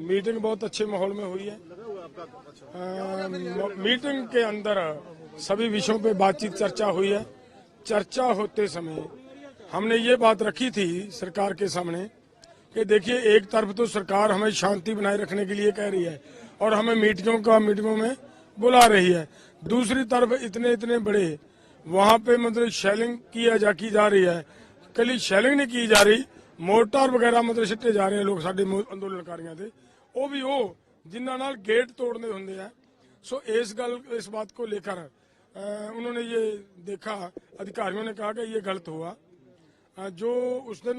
Meeting बहुत अच्छे माहौल में हुई है। मीटिंग के अंदर सभी विषयों पे बातचीत चर्चा हुई है। चर्चा होते समय हमने ये बात रखी थी सरकार के सामने कि देखिए, एक तरफ तो सरकार हमें शांति बनाए रखने के लिए कह रही है और हमें मीटिंगों में बुला रही है। दूसरी तरफ इतने बड़े वहां पे मतलब शेलिंग की जा रही है। कल शेलिंग नहीं की जा रही, मोर्टार वगैरह मतलब सिੱਟੇ जा रहे हैं लोग साडे अंदोलनकारियों से, वो भी वो जिन्हां नाल गेट तोड़ने होंगे हैं। सो इस बात को लेकर उन्होंने ये देखा, अधिकारियों ने कहा कि ये गलत हुआ। जो उस दिन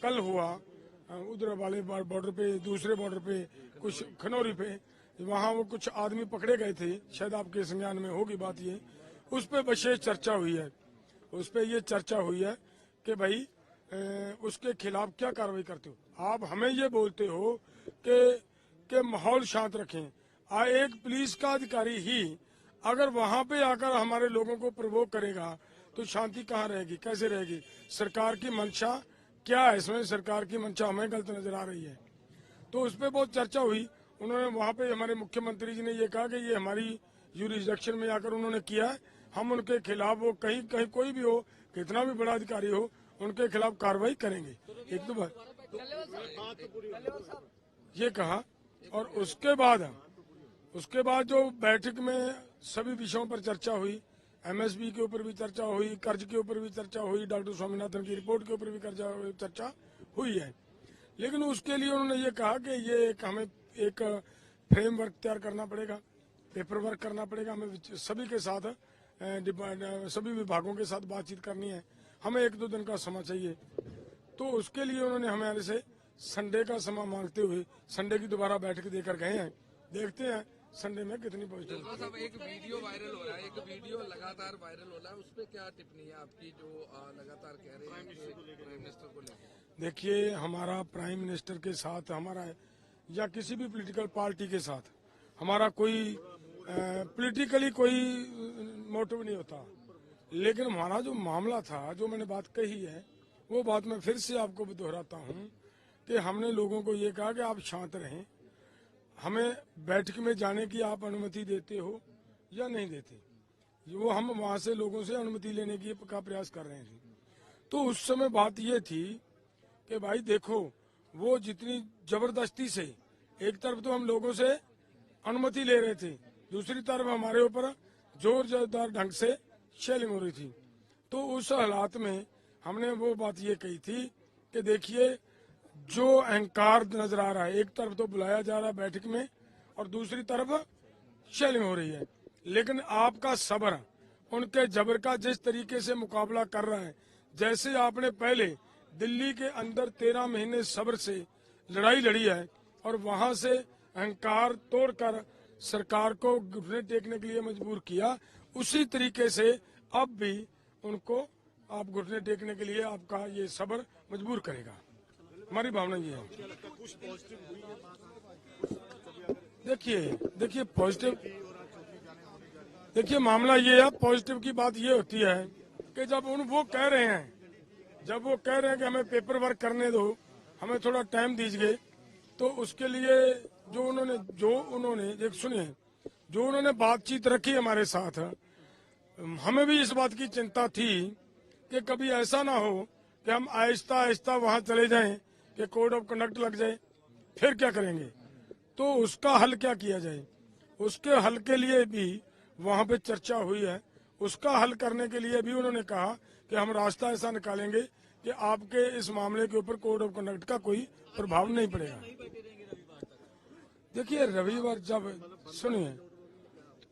कल हुआ उधर वाले बॉर्डर पे, दूसरे बॉर्डर पे, कुछ खनौरी पे, वहाँ वो कुछ आदमी पकड़े गए थे, शायद आपके संज्ञान में होगी बात ये। उस पर विशेष चर्चा हुई है। उस पर ये चर्चा हुई है कि भाई उसके खिलाफ क्या कार्रवाई करते हो। आप हमें ये बोलते हो कि माहौल शांत रखें। एक पुलिस का अधिकारी ही अगर वहां पे आकर हमारे लोगों को प्रवोक करेगा तो शांति कहाँ रहेगी, कैसे रहेगी। सरकार की मंशा क्या है इसमें? सरकार की मंशा हमें गलत नजर आ रही है। तो उस पर बहुत चर्चा हुई। उन्होंने वहां पे हमारे मुख्यमंत्री जी ने ये कहा कि ये हमारी यूरिसडिक्शन में आकर उन्होंने किया है, हम उनके खिलाफ, वो कहीं कहीं कोई भी हो, कितना भी बड़ा अधिकारी हो, उनके खिलाफ कार्रवाई करेंगे। एक दो बार ये कहा। और उसके बाद जो बैठक में सभी विषयों पर चर्चा हुई, एमएसपी के ऊपर भी चर्चा हुई, कर्ज के ऊपर भी चर्चा हुई, डॉक्टर स्वामीनाथन की रिपोर्ट के ऊपर भी चर्चा हुई है। लेकिन उसके लिए उन्होंने ये कहा कि ये हमें एक फ्रेमवर्क तैयार करना पड़ेगा, पेपर वर्क करना पड़ेगा। हमें सभी के साथ, सभी विभागों के साथ बातचीत करनी है। हमें 1-2 दिन का समय चाहिए। तो उसके लिए उन्होंने हमारे से संडे का समय मांगते हुए संडे की दोबारा बैठक देकर गए हैं। देखते हैं संडे में कितनी पॉजिटिव। साहब, एक वीडियो वायरल हो रहा है, एक वीडियो लगातार वायरल हो रहा है, उस पर क्या टिप्पणी है आपकी, जो लगातार कह रहे हैं प्राइम मिनिस्टर को लेकर? देखिए, हमारा प्राइम मिनिस्टर के साथ, हमारा या किसी भी पॉलिटिकल पार्टी के साथ हमारा कोई पॉलिटिकली कोई मोटिव नहीं होता। लेकिन हमारा जो मामला था, जो मैंने बात कही है, वो बात मैं फिर से आपको दोहराता हूँ कि हमने लोगों को ये कहा कि आप शांत रहें, हमें बैठक में जाने की आप अनुमति देते हो या नहीं देते। वो हम वहां से लोगों से अनुमति लेने का प्रयास कर रहे थे। तो उस समय बात ये थी कि भाई देखो, वो जितनी जबरदस्ती से, एक तरफ तो हम लोगों से अनुमति ले रहे थे, दूसरी तरफ हमारे ऊपर जोरदार ढंग से शेलिंग हो रही थी। तो उस हालात में हमने वो बात ये कही थी कि देखिए, जो अहंकार नजर आ रहा है, एक तरफ तो बुलाया जा रहा है बैठक में और दूसरी तरफ शेलिंग हो रही है। लेकिन आपका सब्र उनके जबर का जिस तरीके से मुकाबला कर रहा है, जैसे आपने पहले दिल्ली के अंदर 13 महीने सब्र से लड़ाई लड़ी है और वहां से अहंकार तोड़कर सरकार को घुटने टेकने के लिए मजबूर किया, उसी तरीके से अब भी उनको आप घुटने टेकने के लिए आपका ये सब्र मजबूर करेगा। हमारी भावना ये है। देखिए पॉजिटिव, देखिए मामला ये है, पॉजिटिव की बात ये होती है कि जब वो कह रहे हैं कि हमें पेपर वर्क करने दो, हमें थोड़ा टाइम दीजिए, तो उसके लिए जो उन्होंने देख सुनिए, जो उन्होंने बातचीत रखी हमारे साथ, हमें भी इस बात की चिंता थी कि कभी ऐसा ना हो कि हम आहिस्ता आहिस्ता वहां चले जाएं कि कोड ऑफ कंडक्ट लग जाए, फिर क्या करेंगे। तो उसका हल क्या किया जाए, उसके हल के लिए भी वहां पे चर्चा हुई है। उसका हल करने के लिए भी उन्होंने कहा कि हम रास्ता ऐसा निकालेंगे कि आपके इस मामले के ऊपर कोड ऑफ कंडक्ट का कोई प्रभाव नहीं पड़ेगा। देखिए, रविवार जब सुनिए,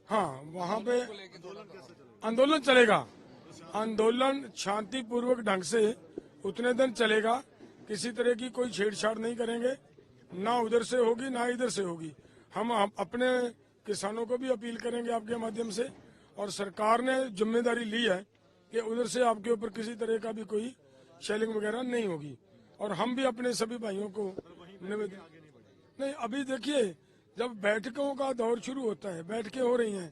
हाँ, वहां पे आंदोलन चलेगा। आंदोलन शांतिपूर्वक ढंग से उतने दिन चलेगा, किसी तरह की कोई छेड़छाड़ नहीं करेंगे, ना उधर से होगी ना इधर से होगी। हम अपने किसानों को भी अपील करेंगे आपके माध्यम से, और सरकार ने जिम्मेदारी ली है कि उधर से आपके ऊपर किसी तरह का भी कोई शेलिंग वगैरह नहीं होगी। और हम भी अपने सभी भाइयों को निवेदन, नहीं, अभी देखिए, जब बैठकों का दौर शुरू होता है, बैठकें हो रही हैं,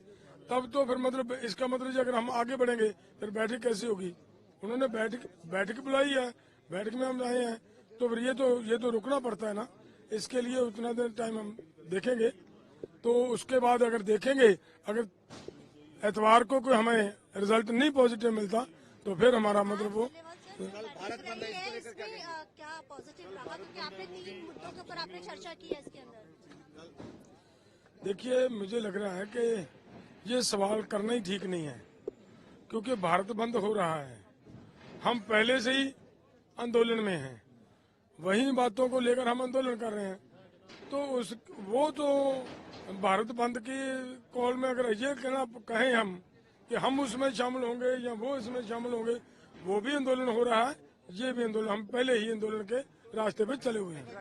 तब तो फिर मतलब इसका मतलब अगर हम आगे बढ़ेंगे फिर बैठक कैसी होगी। उन्होंने बैठक बुलाई है, बैठक में हम आए हैं, तो फिर ये तो रुकना पड़ता है ना। इसके लिए उतना देर टाइम हम देखेंगे। तो उसके बाद अगर देखेंगे, अगर एतवार को कोई हमें रिजल्ट नहीं पॉजिटिव मिलता तो फिर हमारा मतलब वो भारत बंद है, इसको लेकर क्या पॉजिटिव रहा, क्योंकि आपने 3 मुद्दों के ऊपर आपने चर्चा की है इसके अंदर। देखिए, मुझे लग रहा है कि ये सवाल करना ही ठीक नहीं है, क्योंकि भारत बंद हो रहा है, हम पहले से ही आंदोलन में हैं, वही बातों को लेकर हम आंदोलन कर रहे हैं। तो वो तो भारत बंद की कॉल में अगर ये कहें हम कि हम उसमें शामिल होंगे या वो इसमें शामिल होंगे, वो भी आंदोलन हो रहा है, ये भी आंदोलन, हम पहले ही आंदोलन के रास्ते पे चले हुए हैं।